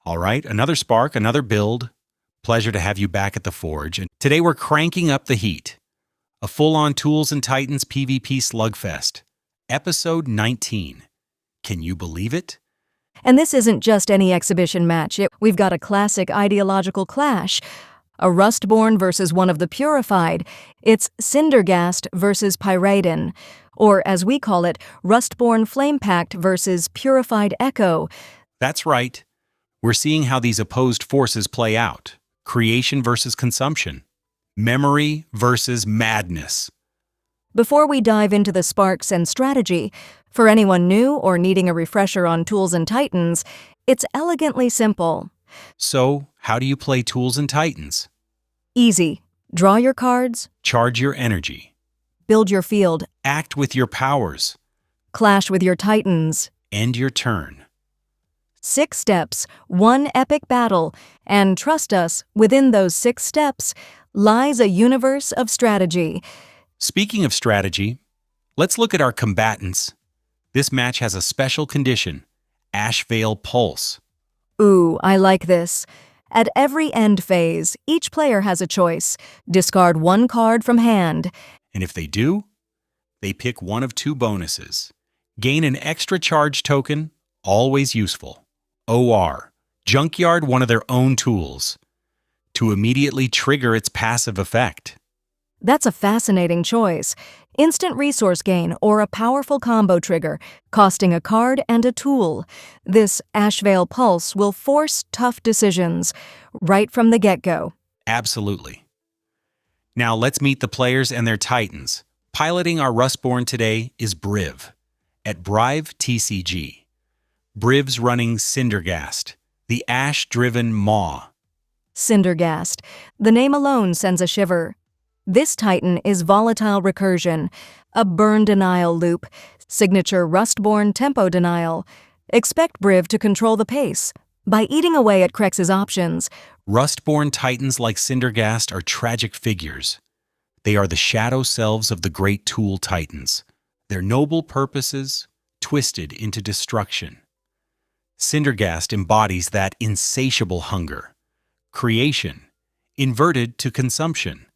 All right, another spark, another build. Pleasure to have you back at the Forge. And today we're cranking up the heat. A full-on Tools and Titans PvP slugfest. Episode 19. Can you believe it? And this isn't just any exhibition match. We've got a classic ideological clash. A Rustborn versus one of the Purified. It's Cindergast versus Pyraedin. Or, as we call it, Rustborn Flamepact versus Purified Echo. That's right. We're seeing how these opposed forces play out. Creation versus consumption. Memory versus madness. Before we dive into the sparks and strategy, for anyone new or needing a refresher on Tools and Titans, it's elegantly simple. So, how do you play Tools and Titans? Easy. Draw your cards, Charge your energy. build your field, Act with your powers. clash with your Titans. End your turn. 6 steps, 1 epic battle, and trust us, within those 6 steps lies a universe of strategy. Speaking of strategy, let's look at our combatants. This match has a special condition, Ashveil Pulse. Ooh, I like this. At every end phase, each player has a choice. Discard 1 card from hand. And if they do, they pick one of 2 bonuses. Gain an extra charge token, always useful. OR, junkyard one of their own tools, to immediately trigger its passive effect. That's a fascinating choice. Instant resource gain or a powerful combo trigger, costing a card and a tool. This Ashveil Pulse will force tough decisions right from the get-go. Absolutely. Now let's meet the players and their titans. Piloting our Rustborn today is Briv, at Briv TCG. Briv's running Cindergast, the ash-driven maw. Cindergast. The name alone sends a shiver. This Titan is volatile recursion, a burn denial loop, signature Rustborn tempo denial. Expect Briv to control the pace by eating away at Krex's options. Rustborn titans like Cindergast are tragic figures. They are the shadow selves of the great Tool Titans, their noble purposes twisted into destruction. Cindergast embodies that insatiable hunger, creation, inverted to consumption.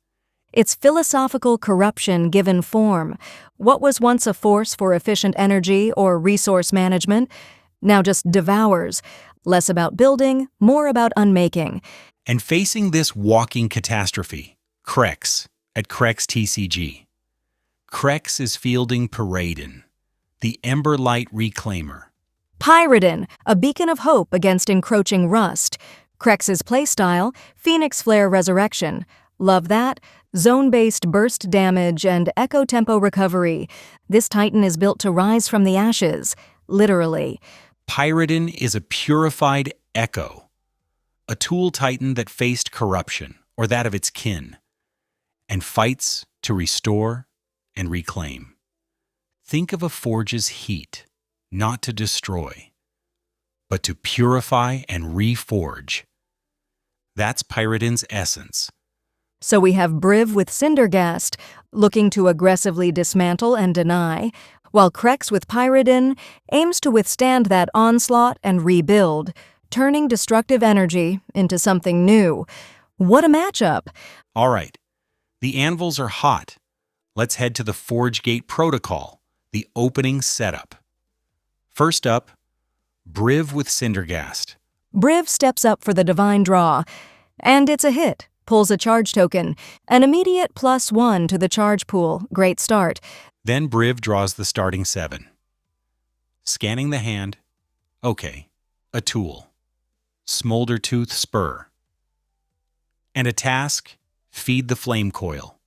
It's philosophical corruption given form. What was once a force for efficient energy or resource management now just devours. Less about building, more about unmaking. And facing this walking catastrophe, Krex, at Krex TCG. Krex is fielding Pyraedin, the Emberlight Reclaimer. Pyraedin, a beacon of hope against encroaching rust. Krex's playstyle, Phoenix Flare Resurrection. Love that. Zone-based burst damage and echo tempo recovery. This Titan is built to rise from the ashes, literally. Pyraedin is a purified echo, a Tool Titan that faced corruption, or that of its kin, and fights to restore and reclaim. Think of a forge's heat, not to destroy, but to purify and reforge. That's Pyraedin's essence. So we have Briv with Cindergast, looking to aggressively dismantle and deny, while Krex with Pyraedin aims to withstand that onslaught and rebuild, turning destructive energy into something new. What a matchup! All right, the anvils are hot. Let's head to the Forge Gate Protocol, the opening setup. First up, Briv with Cindergast. Briv steps up for the divine draw, and it's a hit. Pulls a charge token, an immediate +1 to the charge pool. Great start. Then Briv draws the starting 7. Scanning the hand. Okay, a tool. Smoldertooth Spur. And a task, feed the flame coil.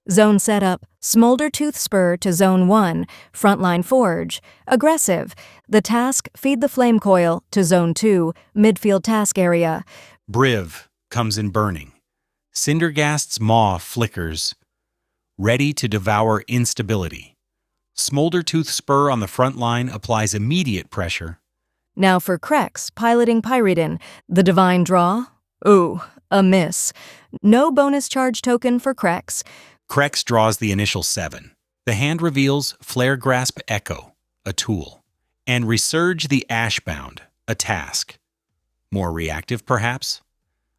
Zone setup, Smoldertooth Spur to Zone 1, Frontline Forge. Aggressive. The task, feed the flame coil to Zone 2, Midfield Task Area. Briv comes in burning. Cindergast's maw flickers, ready to devour instability. Smoldertooth Spur on the front line applies immediate pressure. Now for Krex, piloting Pyraedin. The divine draw? Ooh, a miss. No bonus charge token for Krex. Krex draws the initial 7. The hand reveals Flare Grasp Echo, a tool, and Resurge the Ashbound, a task. More reactive, perhaps?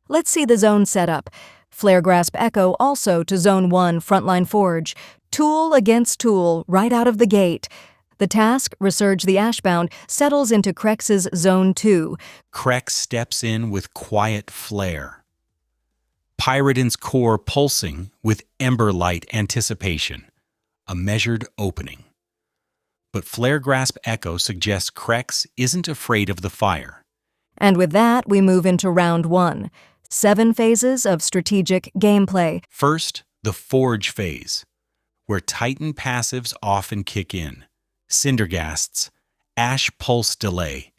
Let's see the zone setup. Flare Grasp Echo also to Zone 1 Frontline Forge. Tool against tool right out of the gate. The task, Resurge the Ashbound, settles into Krex's Zone 2. Krex steps in with quiet flare. Pyraedin's core pulsing with ember-light anticipation. A measured opening. But Flare Grasp Echo suggests Krex isn't afraid of the fire. And with that, we move into Round 1. 7 phases of strategic gameplay. First, the Forge phase, where Titan passives often kick in. Cindergast's Ashveil Pulse delay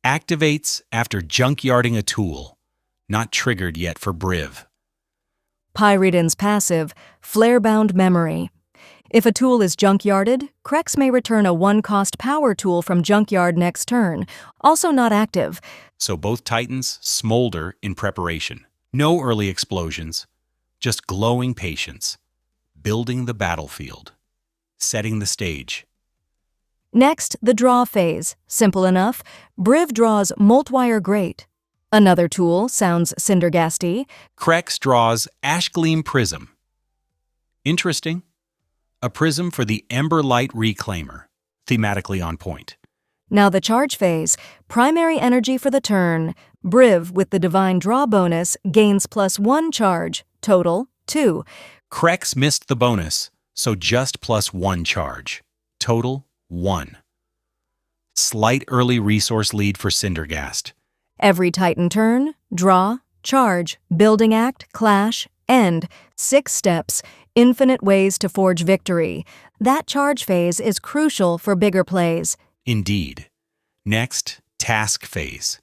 activates after junkyarding a tool, not triggered yet for Briv. Pyraedin's passive, Flare-Bound Memory. If a tool is junkyarded, Krex may return a 1-cost power tool from junkyard next turn, also not active. So both Titans smolder in preparation. No early explosions, just glowing patience, building the battlefield, setting the stage. Next, the draw phase. Simple enough. Briv draws Moltwire Grate. Another tool sounds Cindergasty. Krex draws Ashgleam Prism. Interesting. A prism for the Ember Light Reclaimer, thematically on point. Now the charge phase. Primary energy for the turn. Briv, with the Divine Draw bonus, gains +1 charge. Total, 2. Krex missed the bonus, so just +1 charge. Total, 1. Slight early resource lead for Cindergast. Every Titan turn, draw, charge, building act, clash, end. 6 steps, infinite ways to forge victory. That charge phase is crucial for bigger plays. Indeed. Next, task phase.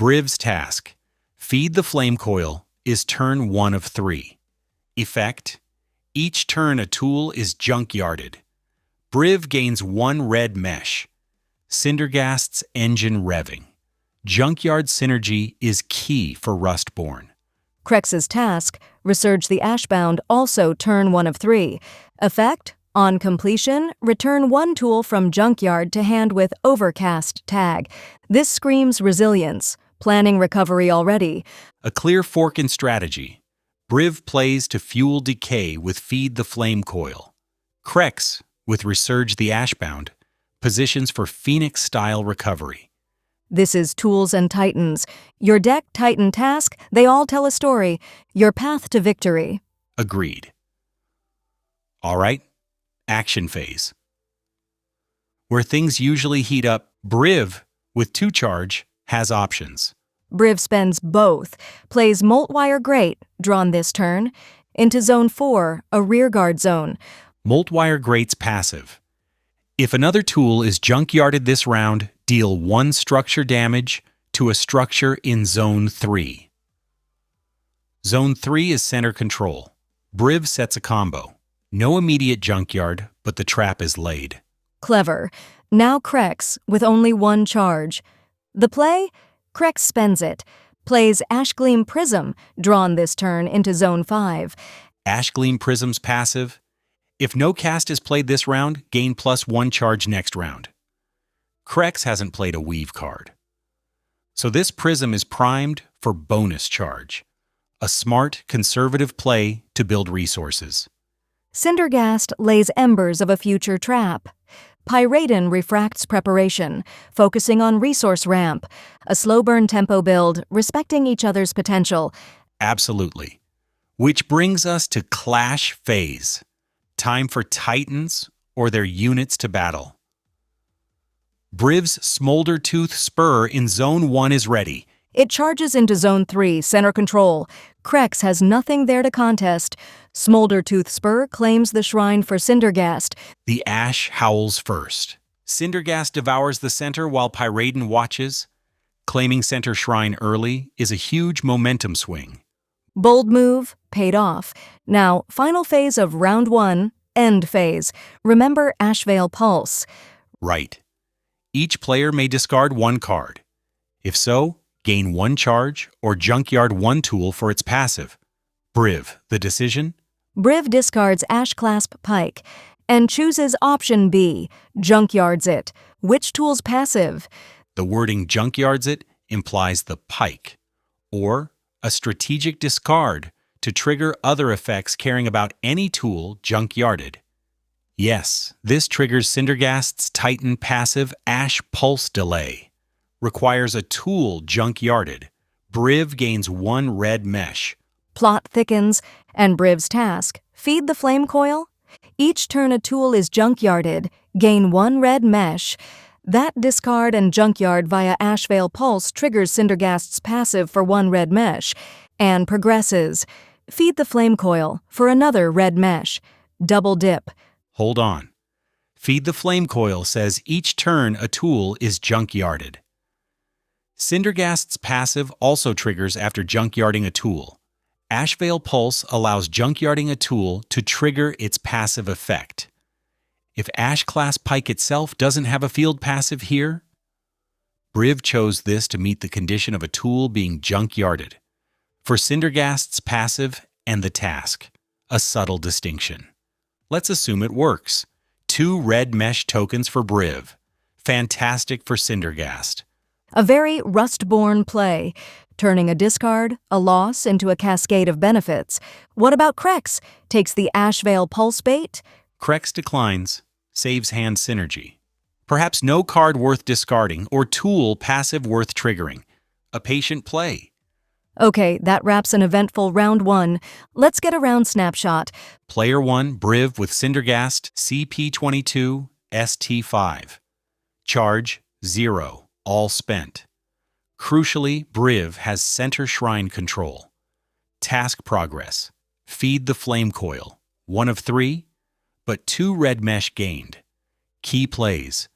Briv's task, Feed the Flame Coil, is turn 1 of 3. Effect, each turn a tool is junkyarded. Briv gains 1 red mesh. Cindergast's engine revving. Junkyard synergy is key for Rustborn. Krex's task, Resurge the Ashbound, also turn 1 of 3. Effect, on completion, return 1 tool from junkyard to hand with Overcast tag. This screams resilience, planning recovery already. A clear fork in strategy. Briv plays to fuel decay with Feed the Flame Coil. Krex, with Resurge the Ashbound, positions for Phoenix-style recovery. This is Tools and Titans. Your deck, Titan task, they all tell a story. Your path to victory. Agreed. All right, action phase. Where things usually heat up, Briv, with 2 charge, has options. Briv spends both. Plays Moltwire Grate, drawn this turn, into Zone 4, a rearguard zone. Moltwire Grate's passive. If another tool is junkyarded this round, deal 1 structure damage to a structure in Zone 3. Zone 3 is center control. Briv sets a combo. No immediate junkyard, but the trap is laid. Clever. Now Krex, with only 1 charge. The play? Krex spends it. Plays Ashgleam Prism, drawn this turn into Zone 5. Ashgleam Prism's passive. If no cast is played this round, gain +1 charge next round. Krex hasn't played a Weave card. So this Prism is primed for bonus charge. A smart, conservative play to build resources. Cindergast lays embers of a future trap. Pyraedin refracts preparation, focusing on resource ramp. A slow burn tempo build, respecting each other's potential. Absolutely. Which brings us to Clash phase. Time for Titans or their units to battle. Briv's Smoldertooth Spur in Zone 1 is ready. It charges into Zone 3, center control. Krex has nothing there to contest. Smoldertooth Spur claims the shrine for Cindergast. The Ash howls first. Cindergast devours the center while Pyraedin watches. Claiming center shrine early is a huge momentum swing. Bold move, paid off. Now, final phase of Round 1, end phase. Remember Ashveil Pulse. Right. Each player may discard 1 card. If so, gain 1 charge or junkyard 1 tool for its passive. Briv, the decision? Briv discards Ashclasp Pike and chooses option B, junkyards it. Which tool's passive? The wording junkyards it implies the pike, or a strategic discard to trigger other effects caring about any tool junkyarded. Yes, this triggers Cindergast's Titan passive Ashveil Pulse delay. Requires a tool junkyarded. Briv gains 1 red mesh. Plot thickens, and Briv's task, feed the flame coil. Each turn a tool is junkyarded, gain 1 red mesh. That discard and junkyard via Ashveil Pulse triggers Cindergast's passive for 1 red mesh, and progresses. Feed the flame coil for another red mesh. Double dip. Hold on. Feed the flame coil says each turn a tool is junkyarded. Cindergast's passive also triggers after junkyarding a tool. Ashveil Pulse allows junkyarding a tool to trigger its passive effect. If Ash-class Pike itself doesn't have a field passive here, Briv chose this to meet the condition of a tool being junkyarded. For Cindergast's passive and the task, a subtle distinction. Let's assume it works. 2 red mesh tokens for Briv. Fantastic for Cindergast. A very Rustborn play, turning a discard, a loss, into a cascade of benefits. What about Krex? Takes the Ashveil Pulse bait? Krex declines, saves hand synergy. Perhaps no card worth discarding or tool passive worth triggering. A patient play. Okay, that wraps an eventful round 1. Let's get a round snapshot. Player 1, Briv with Cindergast, CP22, ST5. Charge, 0. All spent. Crucially, Briv has center shrine control. Task progress. Feed the flame coil. 1 of 3, but 2 red mesh gained. Key plays.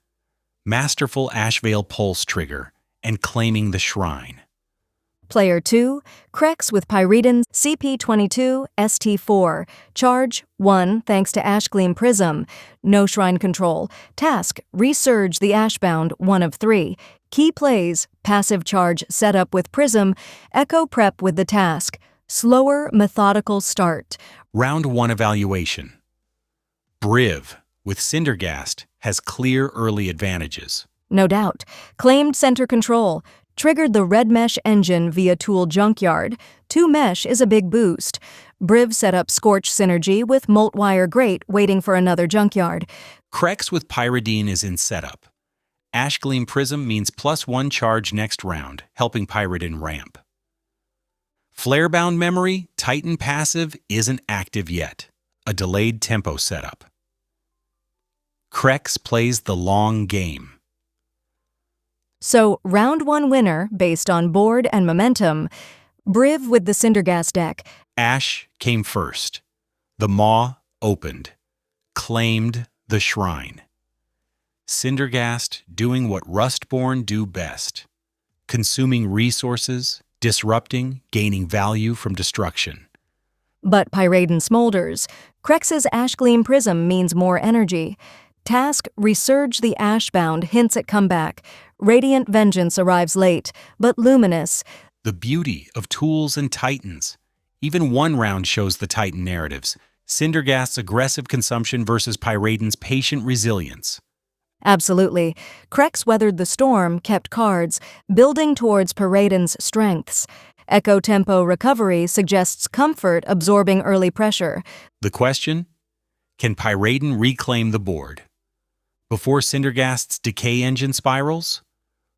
Masterful Ashveil Pulse trigger and claiming the shrine. Player 2, Krex with Pyraedin, CP22, ST4. Charge, 1 thanks to Ashgleam Prism. No shrine control. Task, resurge the Ashbound, 1 of 3. Key plays, passive charge setup with Prism, Echo prep with the task. Slower, methodical start. Round 1 evaluation. Briv with Cindergast has clear early advantages. No doubt. Claimed center control. Triggered the red mesh engine via tool junkyard. 2 mesh is a big boost. Briv set up Scorch synergy with Moltwire Grate waiting for another junkyard. Krex with Pyraedin is in setup. Ashgleam Prism means +1 charge next round, helping Pyraedin ramp. Flarebound Memory, Titan passive, isn't active yet. A delayed tempo setup. Krex plays the long game. So, round 1 winner, based on board and momentum, Briv with the Cindergast deck. Ash came first. The maw opened. Claimed the shrine. Cindergast doing what Rustborn do best. Consuming resources, disrupting, gaining value from destruction. But Pyraedin smolders. Krex's Ashgleam Prism means more energy. Task, resurge the Ashbound, hints at comeback. Radiant Vengeance arrives late, but luminous. The beauty of Tools and Titans. Even 1 round shows the Titan narratives. Cindergast's aggressive consumption versus Pyraedin's patient resilience. Absolutely. Krex weathered the storm, kept cards, building towards Pyraedin's strengths. Echo tempo recovery suggests comfort absorbing early pressure. The question? Can Pyraedin reclaim the board? Before Cindergast's decay engine spirals?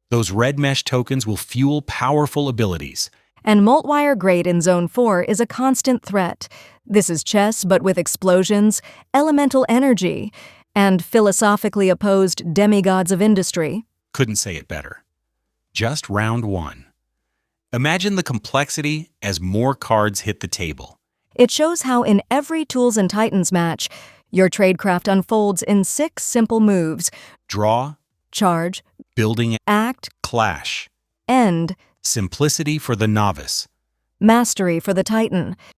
Those red mesh tokens will fuel powerful abilities. And Moltwire Grate in Zone 4 is a constant threat. This is chess, but with explosions, elemental energy, and philosophically opposed demigods of industry. Couldn't say it better. Just round 1. Imagine the complexity as more cards hit the table. It shows how in every Tools and Titans match, your tradecraft unfolds in 6 simple moves. Draw, Charge, building, act, clash. end, Simplicity for the novice. mastery for the Titan.